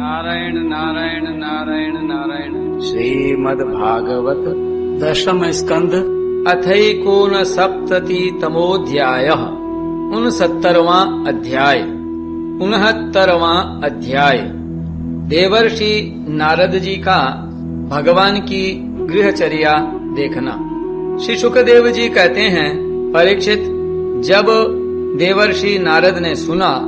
नारायण नारायण नारायण नारायण। श्रीमद्भागवत दशम स्कंध अथैकोनसप्ततितमोऽध्यायः 69वां अध्याय। 69वां अध्याय देवर्षि नारद जी का भगवान की गृहचर्या देखना। श्री शुकदेव जी कहते हैं, परीक्षित, जब देवर्षि नारद ने सुना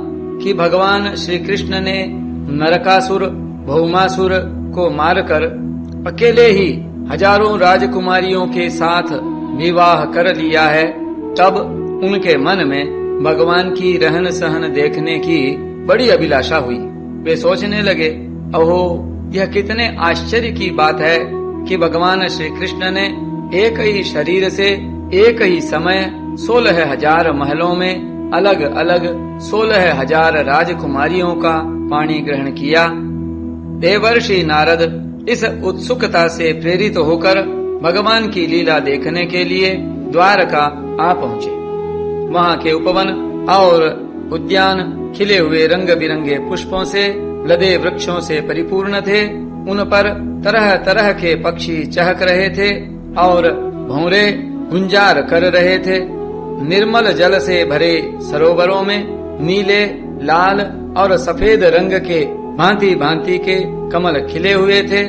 कि भगवान श्री कृष्ण ने नरकासुर भौमासुर को मारकर अकेले ही हजारों राजकुमारियों के साथ विवाह कर लिया है, तब उनके मन में भगवान की रहन सहन देखने की बड़ी अभिलाषा हुई। वे सोचने लगे, अहो, यह कितने आश्चर्य की बात है कि भगवान श्री कृष्ण ने एक ही शरीर से एक ही समय 16,000 महलों में अलग अलग 16,000 राजकुमारियों का पाणी ग्रहण किया। देवर्षि नारद इस उत्सुकता से प्रेरित होकर भगवान की लीला देखने के लिए द्वारका आ पहुँचे। वहाँ के उपवन और उद्यान खिले हुए रंग बिरंगे पुष्पों से लदे वृक्षों से परिपूर्ण थे। उन पर तरह तरह के पक्षी चहक रहे थे और भौरे गुंजार कर रहे थे। निर्मल जल से भरे सरोवरों में नीले, लाल और सफेद रंग के भांति भांति के कमल खिले हुए थे।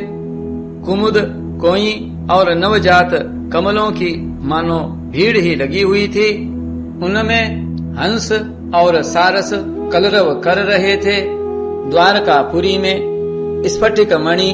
कुमुद, कोई और नवजात कमलों की मानो भीड़ ही लगी हुई थी। उनमें हंस और सारस कलरव कर रहे थे। द्वारकापुरी में स्फटिक मणि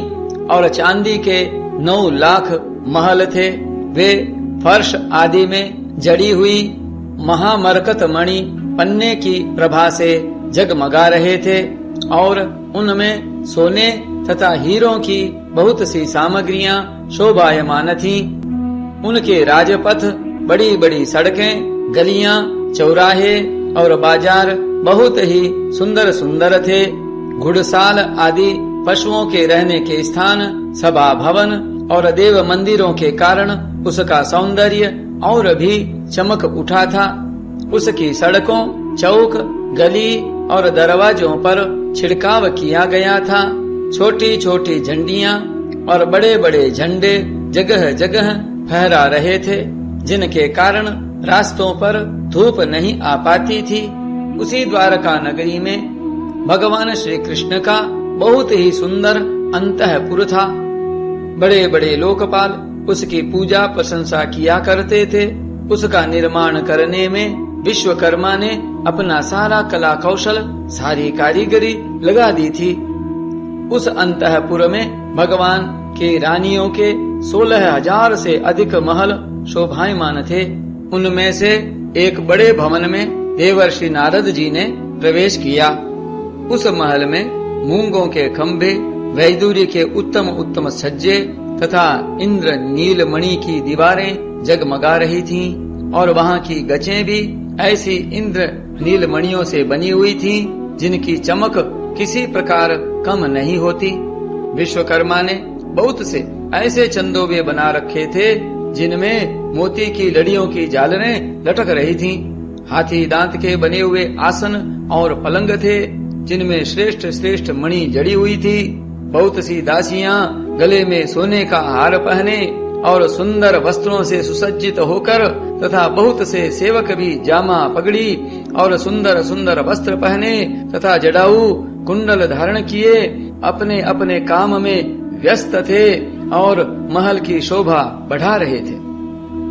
और चांदी के 9 लाख महल थे। वे फर्श आदि में जड़ी हुई महामरकत मणि पन्ने की प्रभा से जगमगा रहे थे और उनमें सोने तथा हीरों की बहुत सी सामग्रियां शोभायमान थीं। उनके राजपथ, बड़ी बड़ी सड़कें, गलियां, चौराहे और बाजार बहुत ही सुंदर सुंदर थे। घुड़साल आदि पशुओं के रहने के स्थान, सभा भवन और देव मंदिरों के कारण उसका सौंदर्य और भी चमक उठा था। उसकी सड़कों, चौक, गली और दरवाजों पर छिड़काव किया गया था। छोटी छोटी झंडियां और बड़े बड़े झंडे जगह जगह फहरा रहे थे, जिनके कारण रास्तों पर धूप नहीं आ पाती थी। उसी द्वारका नगरी में भगवान श्री कृष्ण का बहुत ही सुंदर अंतःपुर था। बड़े बड़े लोकपाल उसकी पूजा प्रशंसा किया करते थे। उसका निर्माण करने में विश्वकर्मा ने अपना सारा कला कौशल, सारी कारीगरी लगा दी थी। उस अंतःपुर में भगवान के रानियों के 16,000 से अधिक महल शोभायमान थे। उनमें से एक बड़े भवन में देवर्षि नारद जी ने प्रवेश किया। उस महल में मूंगों के खंभे, वैदूर्य के उत्तम उत्तम सज्जे तथा इंद्र नीलमणि की दीवारें जगमगा रही थीं और वहाँ की गचें भी ऐसी इंद्र नीलमणियों से बनी हुई थीं, जिनकी चमक किसी प्रकार कम नहीं होती। विश्वकर्मा ने बहुत से ऐसे चंदोबे बना रखे थे, जिनमें मोती की लड़ियों की झालरें लटक रही थीं। हाथी दांत के बने हुए आसन और पलंग थे, जिनमें श्रेष्ठ श्रेष्ठ मणि जड़ी हुई थी। बहुत सी दासियां गले में सोने का हार पहने और सुंदर वस्त्रों से सुसज्जित होकर तथा बहुत से सेवक भी जामा, पगड़ी और सुंदर सुंदर वस्त्र पहने तथा जटाऊ कुंडल धारण किए अपने अपने काम में व्यस्त थे और महल की शोभा बढ़ा रहे थे।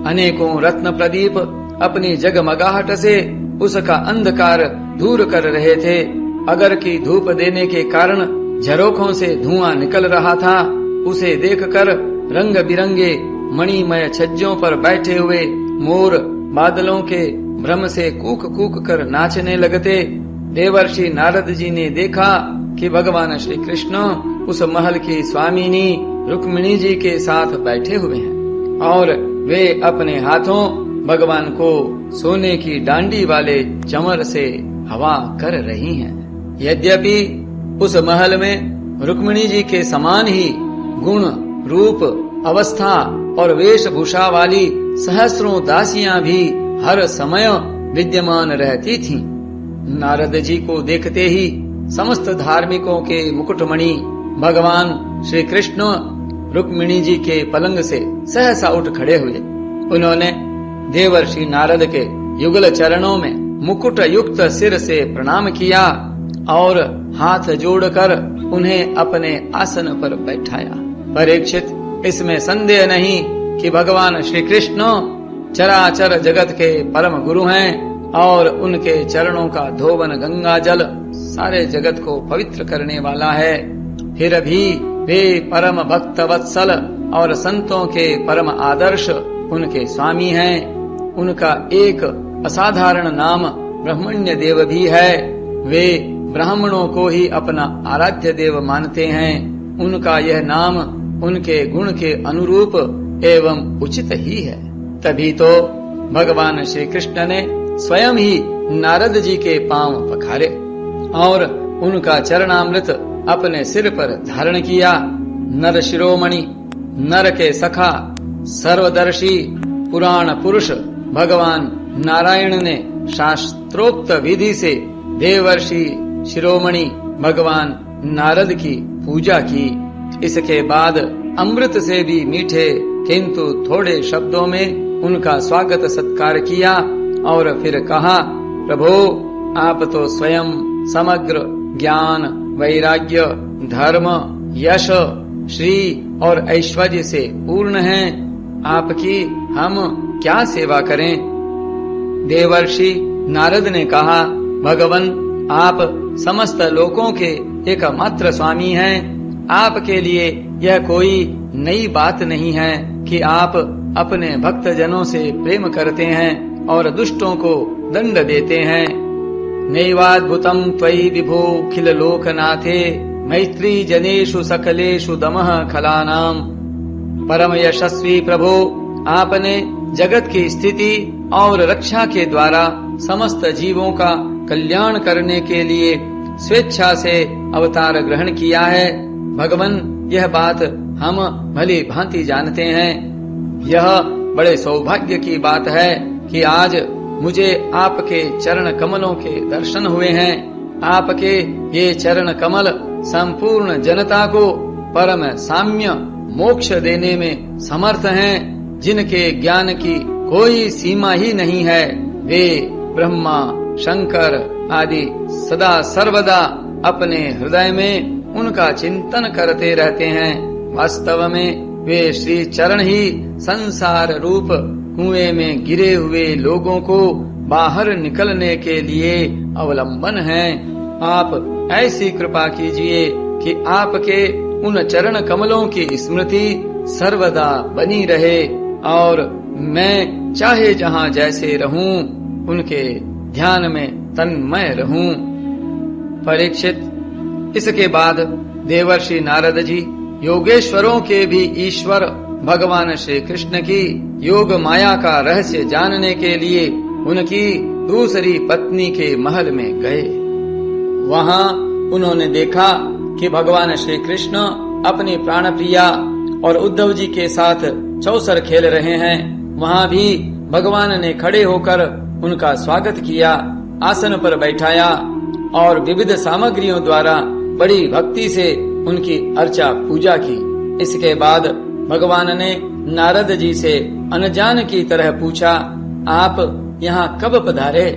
अनेकों रत्न प्रदीप अपनी जगमगाहट से उसका अंधकार दूर कर रहे थे। अगर की धूप देने के कारण झरोखों से धुआं निकल रहा था। उसे देखकर रंग बिरंगे मणिमय छज्जों पर बैठे हुए मोर बादलों के भ्रम से कूक कूक कर नाचने लगते। देवर्षि नारद जी ने देखा कि भगवान श्री कृष्ण उस महल की स्वामिनी रुक्मिणी जी के साथ बैठे हुए हैं और वे अपने हाथों भगवान को सोने की डांडी वाले चमर से हवा कर रही हैं। यद्यपि उस महल में रुक्मिणी जी के समान ही गुण, रूप, अवस्था और वेशभूषा वाली सहस्रों दासियां भी हर समय विद्यमान रहती थीं। नारद जी को देखते ही समस्त धार्मिकों के मुकुटमणि भगवान श्री कृष्ण रुक्मिणी जी के पलंग से सहसा उठ खड़े हुए। उन्होंने देवर्षि नारद के युगल चरणों में मुकुट युक्त सिर से प्रणाम किया और हाथ जोड़कर उन्हें अपने आसन पर बैठाया। परीक्षित, इसमें संदेह नहीं कि भगवान श्री कृष्ण चराचर जगत के परम गुरु हैं और उनके चरणों का धोवन गंगा जल सारे जगत को पवित्र करने वाला है। फिर भी वे परम भक्त वत्सल और संतों के परम आदर्श उनके स्वामी हैं। उनका एक असाधारण नाम ब्रह्मण्य देव भी है। वे ब्राह्मणों को ही अपना आराध्य देव मानते हैं। उनका यह नाम उनके गुण के अनुरूप एवं उचित ही है। तभी तो भगवान श्री कृष्ण ने स्वयं ही नारद जी के पांव पखारे और उनका चरणामृत अपने सिर पर धारण किया। नर शिरोमणि, नर के सखा, सर्वदर्शी पुराण पुरुष भगवान नारायण ने शास्त्रोक्त विधि से देवर्षि शिरोमणि भगवान नारद की पूजा की। इसके बाद अमृत से भी मीठे किंतु थोड़े शब्दों में उनका स्वागत सत्कार किया और फिर कहा, प्रभो, आप तो स्वयं समग्र ज्ञान, वैराग्य, धर्म, यश, श्री और ऐश्वर्य से पूर्ण हैं। आपकी हम क्या सेवा करें? देवर्षि नारद ने कहा, भगवन, आप समस्त लोकों के एकमात्र स्वामी हैं। आपके लिए यह कोई नई बात नहीं है कि आप अपने भक्त जनों से प्रेम करते हैं और दुष्टों को दंड देते हैं। नैवाद्भुतम त्वयि विभो खिल लोकनाथे मैत्री जनेषु सकलेषु दमः खलानाम। परम यशस्वी प्रभो, आपने जगत की स्थिति और रक्षा के द्वारा समस्त जीवों का कल्याण करने के लिए स्वेच्छा से अवतार ग्रहण किया है। भगवन, यह बात हम भली भांति जानते हैं। यह बड़े सौभाग्य की बात है कि आज मुझे आपके चरण कमलों के दर्शन हुए हैं। आपके ये चरण कमल संपूर्ण जनता को परम साम्य मोक्ष देने में समर्थ हैं। जिनके ज्ञान की कोई सीमा ही नहीं है, वे ब्रह्मा, शंकर आदि सदा सर्वदा अपने हृदय में उनका चिंतन करते रहते हैं। वास्तव में वे श्री चरण ही संसार रूप कुएं में गिरे हुए लोगों को बाहर निकलने के लिए अवलंबन हैं। आप ऐसी कृपा कीजिए कि आपके उन चरण कमलों की स्मृति सर्वदा बनी रहे और मैं चाहे जहाँ जैसे रहूं उनके ध्यान में तन्मय रहूं। परीक्षित, इसके बाद देवर्षि नारद जी योगेश्वरों के भी ईश्वर भगवान श्री कृष्ण की योग माया का रहस्य जानने के लिए उनकी दूसरी पत्नी के महल में गए। वहाँ उन्होंने देखा कि भगवान श्री कृष्ण अपनी प्राणप्रिया और उद्धव जी के साथ चौसर खेल रहे हैं। वहाँ भी भगवान ने खड़े होकर उनका स्वागत किया, आसन पर बैठाया और विविध सामग्रियों द्वारा बड़ी भक्ति से उनकी अर्चा पूजा की। इसके बाद भगवान ने नारद जी से अनजान की तरह पूछा, आप यहाँ कब पधारे?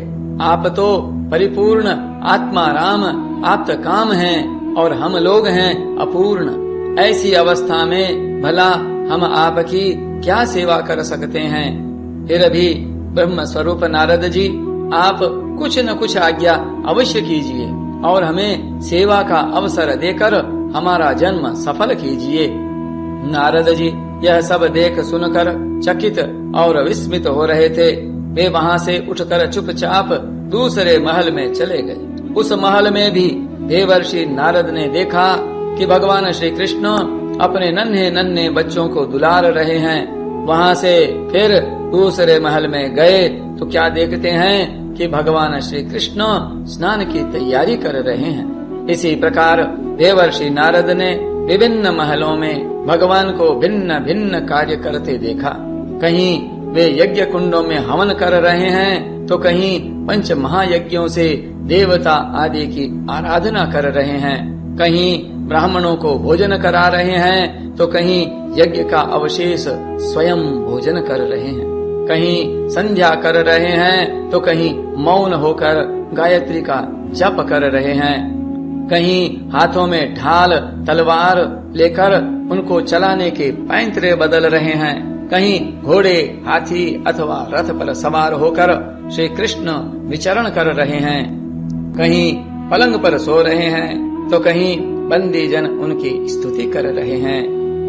आप तो परिपूर्ण आत्मा राम आप्त काम हैं और हम लोग हैं अपूर्ण। ऐसी अवस्था में भला हम आपकी क्या सेवा कर सकते हैं? फिर भी ब्रह्म स्वरूप नारद जी, आप कुछ न कुछ आज्ञा अवश्य कीजिए और हमें सेवा का अवसर देकर हमारा जन्म सफल कीजिए। नारद जी यह सब देख सुनकर चकित और विस्मित हो रहे थे। वे वहाँ से उठकर चुपचाप दूसरे महल में चले गए। उस महल में भी देवर्षि नारद ने देखा कि भगवान श्री कृष्ण अपने नन्हे नन्हे बच्चों को दुलार रहे हैं। वहाँ से फिर दूसरे महल में गए तो क्या देखते हैं कि भगवान श्री कृष्ण स्नान की तैयारी कर रहे हैं। इसी प्रकार देवर्षि नारद ने विभिन्न महलों में भगवान को भिन्न भिन्न कार्य करते देखा। कहीं वे यज्ञ कुंडों में हवन कर रहे हैं तो कहीं पंच महायज्ञों से देवता आदि की आराधना कर रहे हैं, कहीं ब्राह्मणों को भोजन करा रहे हैं तो कहीं यज्ञ का अवशेष स्वयं भोजन कर रहे हैं, कहीं संध्या कर रहे हैं तो कहीं मौन होकर गायत्री का जप कर रहे हैं, कहीं हाथों में ढाल तलवार लेकर उनको चलाने के पैंतरे बदल रहे हैं, कहीं घोड़े हाथी अथवा रथ पर सवार होकर श्री कृष्ण विचरण कर रहे हैं, कहीं पलंग पर सो रहे हैं तो कहीं बंदी जन उनकी स्तुति कर रहे हैं,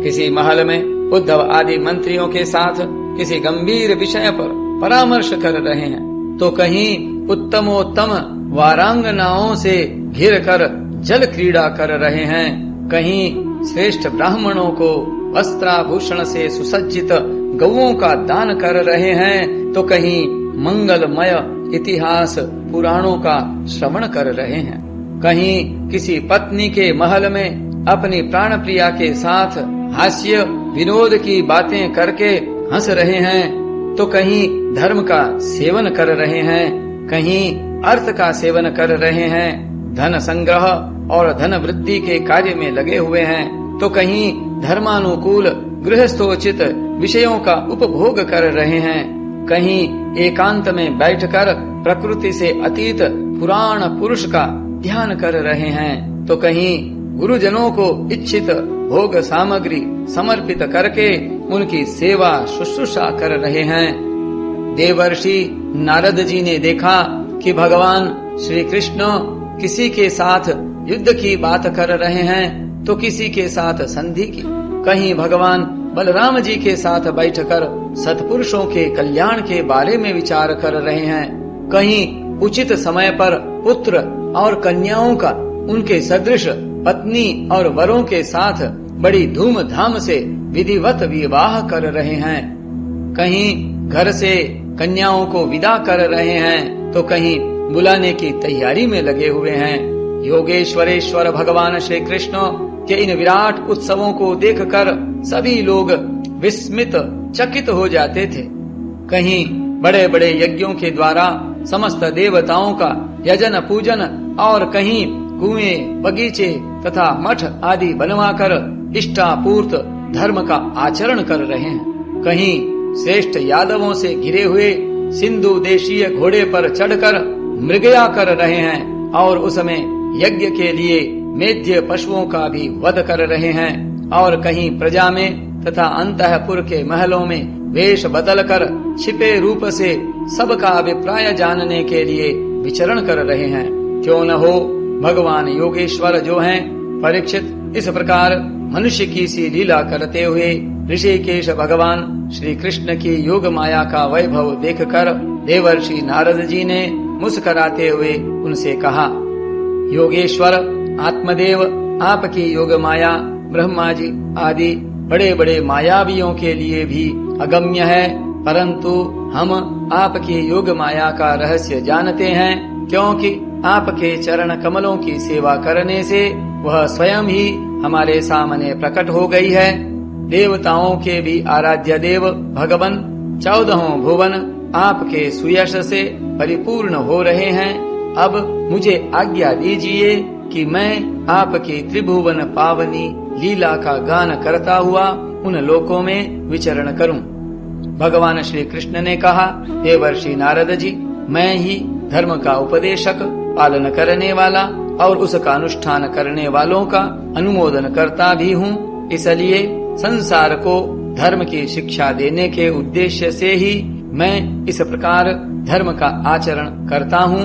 किसी महल में उद्धव आदि मंत्रियों के साथ किसी गंभीर विषय पर परामर्श कर रहे हैं तो कहीं उत्तमोत्तम वारांगनाओं से घिर कर जल क्रीड़ा कर रहे हैं, कहीं श्रेष्ठ ब्राह्मणों को वस्त्राभूषण से सुसज्जित गौओं का दान कर रहे हैं तो कहीं मंगलमय इतिहास पुराणों का श्रवण कर रहे हैं, कहीं किसी पत्नी के महल में अपनी प्राण प्रिया के साथ हास्य विनोद की बातें करके हंस रहे हैं तो कहीं धर्म का सेवन कर रहे हैं, कहीं अर्थ का सेवन कर रहे हैं, धन संग्रह और धन वृद्धि के कार्य में लगे हुए हैं तो कहीं धर्मानुकूल गृहस्थोचित विषयों का उपभोग कर रहे हैं, कहीं एकांत में बैठकर प्रकृति से अतीत पुराण पुरुष का ध्यान कर रहे हैं तो कहीं गुरुजनों को इच्छित भोग सामग्री समर्पित करके उनकी सेवा शुश्रूषा कर रहे हैं। देवर्षि नारद जी ने देखा कि भगवान श्री कृष्ण किसी के साथ युद्ध की बात कर रहे हैं तो किसी के साथ संधि की, कहीं भगवान बलराम जी के साथ बैठकर सत्पुरुषों के कल्याण के बारे में विचार कर रहे हैं, कहीं उचित समय पर पुत्र और कन्याओं का उनके सदृश पत्नी और वरों के साथ बड़ी धूमधाम से विधिवत विवाह कर रहे हैं, कहीं घर से कन्याओं को विदा कर रहे हैं तो कहीं बुलाने की तैयारी में लगे हुए हैं। योगेश्वरेश्वर भगवान श्री कृष्ण के इन विराट उत्सवों को देखकर सभी लोग विस्मित चकित हो जाते थे, कहीं बड़े बड़े यज्ञों के द्वारा समस्त देवताओं का यजन पूजन और कहीं कुएं बगीचे तथा मठ आदि बनवाकर इष्टापूर्त धर्म का आचरण कर रहे हैं, कहीं श्रेष्ठ यादवों से घिरे हुए सिंधु देशीय घोड़े पर चढ़कर मृगया कर रहे हैं और उसमें यज्ञ के लिए मेध्य पशुओं का भी वध कर रहे हैं, और कहीं प्रजा में तथा अंतःपुर के महलों में वेश बदलकर छिपे रूप से सबका अभिप्राय जानने के लिए विचरण कर रहे हैं। क्यों न हो, भगवान योगेश्वर जो हैं परीक्षित इस प्रकार मनुष्य की सी लीला करते हुए ऋषिकेश भगवान श्री कृष्ण की योग माया का वैभव देखकर देवर्षि नारद जी ने मुस्कुराते हुए उनसे कहा, योगेश्वर आत्मदेव आपकी योग माया ब्रह्मा जी आदि बड़े बड़े मायावियों के लिए भी अगम्य है, परंतु हम आपकी योग माया का रहस्य जानते हैं, क्योंकि आपके चरण कमलों की सेवा करने से वह स्वयं ही हमारे सामने प्रकट हो गई है। देवताओं के भी आराध्य देव भगवान 14 भुवन आपके सुयश से परिपूर्ण हो रहे हैं। अब मुझे आज्ञा दीजिए कि मैं आपकी त्रिभुवन पावनी लीला का गान करता हुआ उन लोकों में विचरण करूं। भगवान श्री कृष्ण ने कहा, देवर्षि नारद जी, मैं ही धर्म का उपदेशक, पालन करने वाला और उसका अनुष्ठान करने वालों का अनुमोदन करता भी हूँ। इसलिए संसार को धर्म की शिक्षा देने के उद्देश्य से ही मैं इस प्रकार धर्म का आचरण करता हूँ।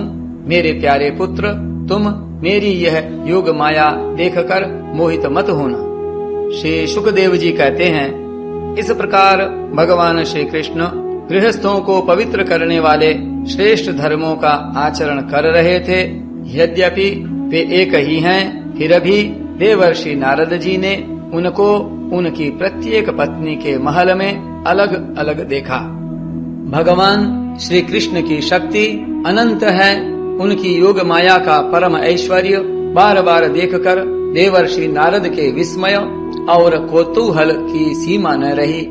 मेरे प्यारे पुत्र, तुम मेरी यह योग माया देखकर मोहित मत होना। श्री सुखदेव जी कहते हैं, इस प्रकार भगवान श्री कृष्ण गृहस्थों को पवित्र करने वाले श्रेष्ठ धर्मों का आचरण कर रहे थे। यद्यपि वे एक ही हैं, फिर भी देवर्षि नारद जी ने उनको उनकी प्रत्येक पत्नी के महल में अलग अलग देखा। भगवान श्री कृष्ण की शक्ति अनंत है। उनकी योग माया का परम ऐश्वर्य बार बार देखकर देवर्षि नारद के विस्मय और कौतूहल की सीमा न रही।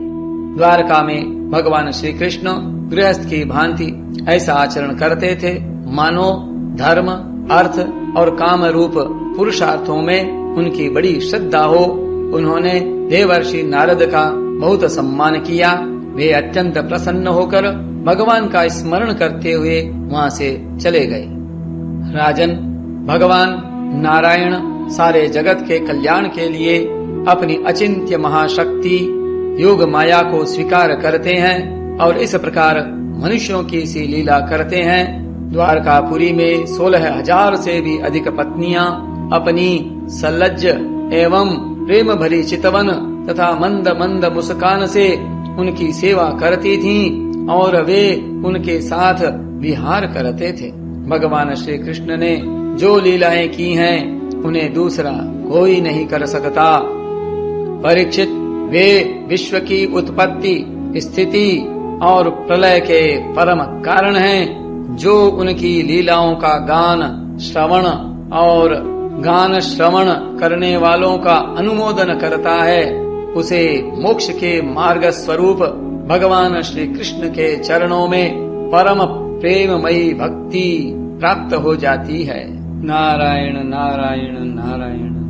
द्वारका में भगवान श्री कृष्ण गृहस्थ की भांति ऐसा आचरण करते थे मानो धर्म अर्थ और काम रूप पुरुषार्थों में उनकी बड़ी श्रद्धा हो, उन्होंने देवर्षि नारद का बहुत सम्मान किया। वे अत्यंत प्रसन्न होकर भगवान का स्मरण करते हुए वहां से चले गए। राजन, भगवान नारायण सारे जगत के कल्याण के लिए अपनी अचिंत्य महाशक्ति योग माया को स्वीकार करते हैं और इस प्रकार मनुष्यों की सी लीला करते हैं। द्वारकापुरी में 16,000 से भी अधिक पत्नियां अपनी सलज्ज एवं प्रेम भरी चितवन तथा मंद मंद मुस्कान से उनकी सेवा करती थीं और वे उनके साथ विहार करते थे। भगवान श्री कृष्ण ने जो लीलाएं की हैं उन्हें दूसरा कोई नहीं कर सकता। परीक्षित, वे विश्व की उत्पत्ति, स्थिति और प्रलय के परम कारण हैं। जो उनकी लीलाओं का गान श्रवण करने वालों का अनुमोदन करता है, उसे मोक्ष के मार्ग स्वरूप भगवान श्री कृष्ण के चरणों में परम प्रेममयी भक्ति प्राप्त हो जाती है। नारायण नारायण नारायण।